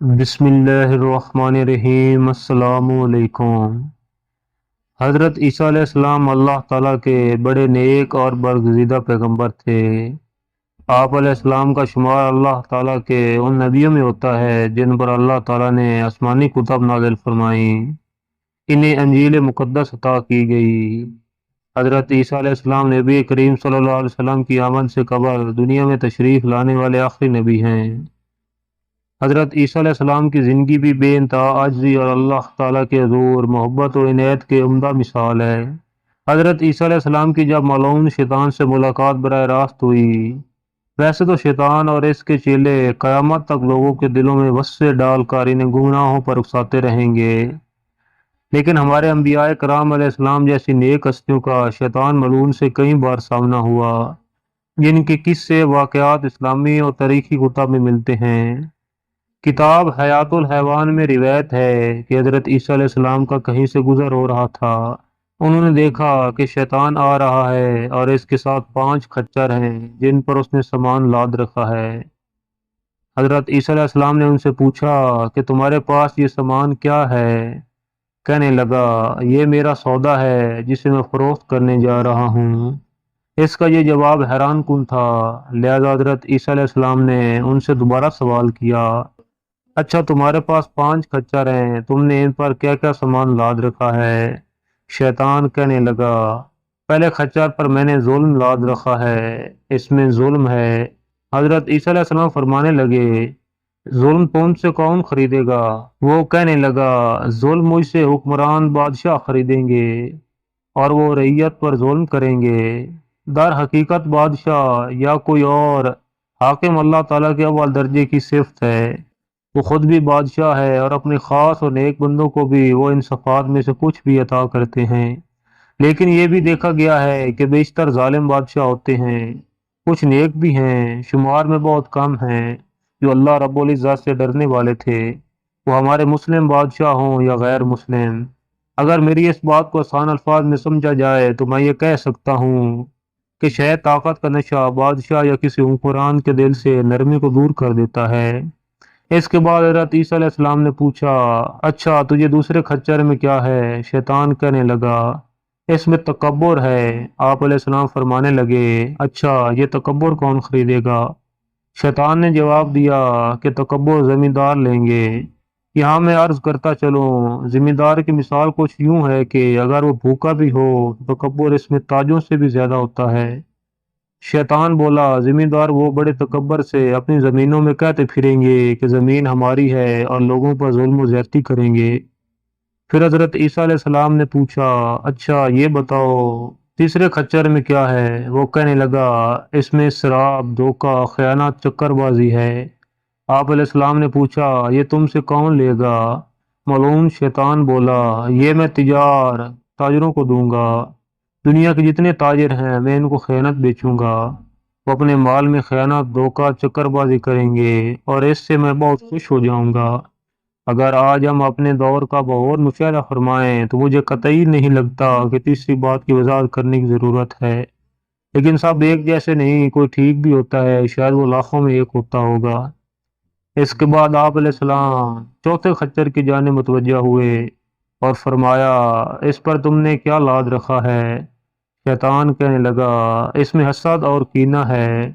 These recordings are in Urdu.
بسم اللہ الرحمن الرحیم۔ السلام علیکم۔ حضرت عیسیٰ علیہ السلام اللہ تعالیٰ کے بڑے نیک اور برگزیدہ پیغمبر تھے۔ آپ علیہ السلام کا شمار اللہ تعالیٰ کے ان نبیوں میں ہوتا ہے جن پر اللہ تعالیٰ نے آسمانی کتب نازل فرمائی، انہیں انجیل مقدس عطا کی گئی۔ حضرت عیسیٰ علیہ السلام نبی کریم صلی اللہ علیہ وسلم کی آمد سے قبل دنیا میں تشریف لانے والے آخری نبی ہیں۔ حضرت عیسیٰ علیہ السلام کی زندگی بھی بے انتہا عاجزی اور اللہ تعالیٰ کے حضور محبت و عنایت کے عمدہ مثال ہے۔ حضرت عیسیٰ علیہ السلام کی جب ملعون شیطان سے ملاقات براہ راست ہوئی، ویسے تو شیطان اور اس کے چیلے قیامت تک لوگوں کے دلوں میں وسوسے ڈال کر انہیں گمراہوں پر اکساتے رہیں گے، لیکن ہمارے انبیاء کرام علیہ السلام جیسی نیک ہستیوں کا شیطان ملعون سے کئی بار سامنا ہوا، جن کے قصے واقعات اسلامی اور تاریخی کتب میں ملتے ہیں۔ کتاب حیات الحیوان میں روایت ہے کہ حضرت عیسیٰ علیہ السلام کا کہیں سے گزر ہو رہا تھا، انہوں نے دیکھا کہ شیطان آ رہا ہے اور اس کے ساتھ 5 کھچر ہیں جن پر اس نے سامان لاد رکھا ہے۔ حضرت عیسیٰ علیہ السلام نے ان سے پوچھا کہ تمہارے پاس یہ سامان کیا ہے؟ کہنے لگا، یہ میرا سودا ہے جسے میں فروخت کرنے جا رہا ہوں۔ اس کا یہ جواب حیران کن تھا، لہذا حضرت عیسیٰ علیہ السلام نے ان سے دوبارہ سوال کیا، اچھا تمہارے پاس 5 کھچر ہیں، تم نے ان پر کیا کیا سامان لاد رکھا ہے؟ شیطان کہنے لگا، پہلے کھچر پر میں نے ظلم لاد رکھا ہے، اس میں ظلم ہے۔ حضرت عیسیٰ علیہ السلام فرمانے لگے، ظلم تم سے کون خریدے گا؟ وہ کہنے لگا، ظلم مجھ سے حکمران بادشاہ خریدیں گے اور وہ رعیت پر ظلم کریں گے۔ در حقیقت بادشاہ یا کوئی اور حاکم اللہ تعالیٰ کے اول درجے کی صفت ہے، وہ خود بھی بادشاہ ہے اور اپنے خاص اور نیک بندوں کو بھی وہ ان صفات میں سے کچھ بھی عطا کرتے ہیں، لیکن یہ بھی دیکھا گیا ہے کہ بیشتر ظالم بادشاہ ہوتے ہیں۔ کچھ نیک بھی ہیں، شمار میں بہت کم ہیں، جو اللہ رب العزت سے ڈرنے والے تھے، وہ ہمارے مسلم بادشاہ ہوں یا غیر مسلم۔ اگر میری اس بات کو آسان الفاظ میں سمجھا جائے تو میں یہ کہہ سکتا ہوں کہ شاید طاقت کا نشہ بادشاہ یا کسی حکمران کے دل سے نرمی کو دور کر دیتا ہے۔ اس کے بعد حضرت عیسیٰ علیہ السلام نے پوچھا، اچھا تجھے دوسرے کھچر میں کیا ہے؟ شیطان کہنے لگا، اس میں تکبر ہے۔ آپ علیہ السلام فرمانے لگے، اچھا یہ تکبر کون خریدے گا؟ شیطان نے جواب دیا کہ تکبر زمیندار لیں گے۔ یہاں میں عرض کرتا چلوں، زمیندار کی مثال کچھ یوں ہے کہ اگر وہ بھوکا بھی ہو تو تکبر اس میں تاجوں سے بھی زیادہ ہوتا ہے۔ شیطان بولا، زمیندار وہ بڑے تکبر سے اپنی زمینوں میں کہتے پھریں گے کہ زمین ہماری ہے اور لوگوں پر ظلم و زیادتی کریں گے۔ پھر حضرت عیسیٰ علیہ السلام نے پوچھا، اچھا یہ بتاؤ تیسرے کھچر میں کیا ہے؟ وہ کہنے لگا، اس میں شراب، دھوکہ، خیانت، چکر بازی ہے۔ آپ علیہ السلام نے پوچھا، یہ تم سے کون لے گا؟ ملعون شیطان بولا، یہ میں تاجروں کو دوں گا۔ دنیا کے جتنے تاجر ہیں میں ان کو خیانت بیچوں گا، وہ اپنے مال میں خیانت، دھوکہ، چکر بازی کریں گے اور اس سے میں بہت خوش ہو جاؤں گا۔ اگر آج ہم اپنے دور کا بغور مشاہدہ فرمائیں تو مجھے قطعی نہیں لگتا کہ تیسری بات کی وضاحت کرنے کی ضرورت ہے، لیکن سب ایک جیسے نہیں، کوئی ٹھیک بھی ہوتا ہے، شاید وہ لاکھوں میں ایک ہوتا ہوگا۔ اس کے بعد آپ علیہ السلام چوتھے خچر کی جانب متوجہ ہوئے اور فرمایا، اس پر تم نے کیا لاد رکھا ہے؟ شیطان کہنے لگا، اس میں حسد اور کینہ ہے۔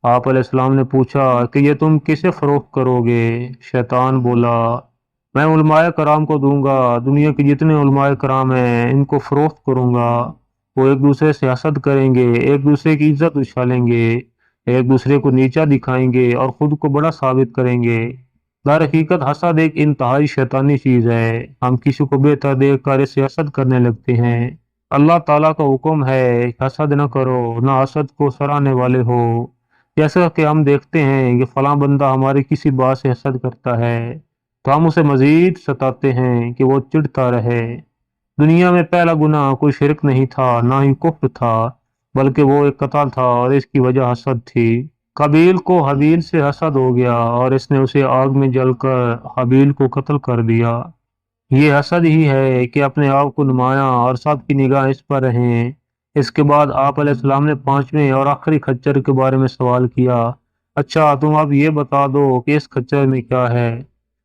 آپ علیہ السلام نے پوچھا کہ یہ تم کسے فروخت کرو گے؟ شیطان بولا، میں علماء کرام کو دوں گا، دنیا کے جتنے علماء کرام ہیں ان کو فروخت کروں گا۔ وہ ایک دوسرے سے حسد کریں گے، ایک دوسرے کی عزت اچھالیں گے، ایک دوسرے کو نیچا دکھائیں گے اور خود کو بڑا ثابت کریں گے۔ در حقیقت حسد ایک انتہائی شیطانی چیز ہے، ہم کسی کو بہتر دیکھ کر اسے حسد کرنے لگتے ہیں۔ اللہ تعالیٰ کا حکم ہے کہ حسد نہ کرو، نہ حسد کو سراہنے والے ہو۔ جیسا کہ ہم دیکھتے ہیں کہ فلاں بندہ ہماری کسی بات سے حسد کرتا ہے تو ہم اسے مزید ستاتے ہیں کہ وہ چڑھتا رہے۔ دنیا میں پہلا گناہ کوئی شرک نہیں تھا، نہ ہی کفر تھا، بلکہ وہ ایک قتل تھا اور اس کی وجہ حسد تھی۔ قابیل کو حابیل سے حسد ہو گیا اور اس نے اسے آگ میں جل کر حابیل کو قتل کر دیا۔ یہ حسد ہی ہے کہ اپنے آپ کو نمایاں اور سب کی نگاہ اس پر رہیں۔ اس کے بعد آپ علیہ السلام نے 5ویں اور آخری کھچر کے بارے میں سوال کیا، اچھا تم اب یہ بتا دو کہ اس کھچر میں کیا ہے؟